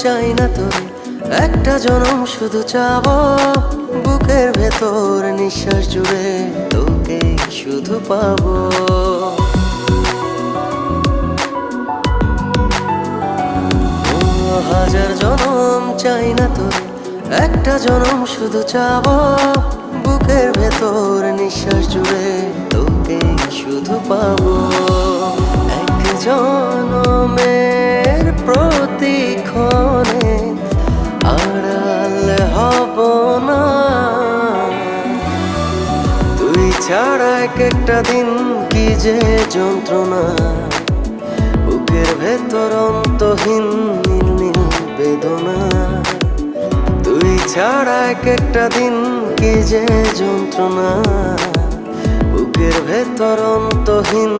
চাই না তোরে, একটা জনম শুধু চাবো বুকের ভেতর নিঃশ্বাস জুড়ে তোকে শুধু পাবো। হাজার জনম চাই না তোরে, একটা জনম শুধু চাবো বুকের ভেতর নিঃশ্বাস জুড়ে তোকে শুধু পাবো। এক জনমের প্রতিক্ষণে আড়াল হব না, তুই ছাড়া এক একটা দিন কি যে যন্ত্রণা, বুকের ভেতর অন্তহীন নীল নীল বেদনা। তুই ছাড়া এক একটা দিন কি যে যন্ত্রণা, বুকের ভেতর অন্তহীন।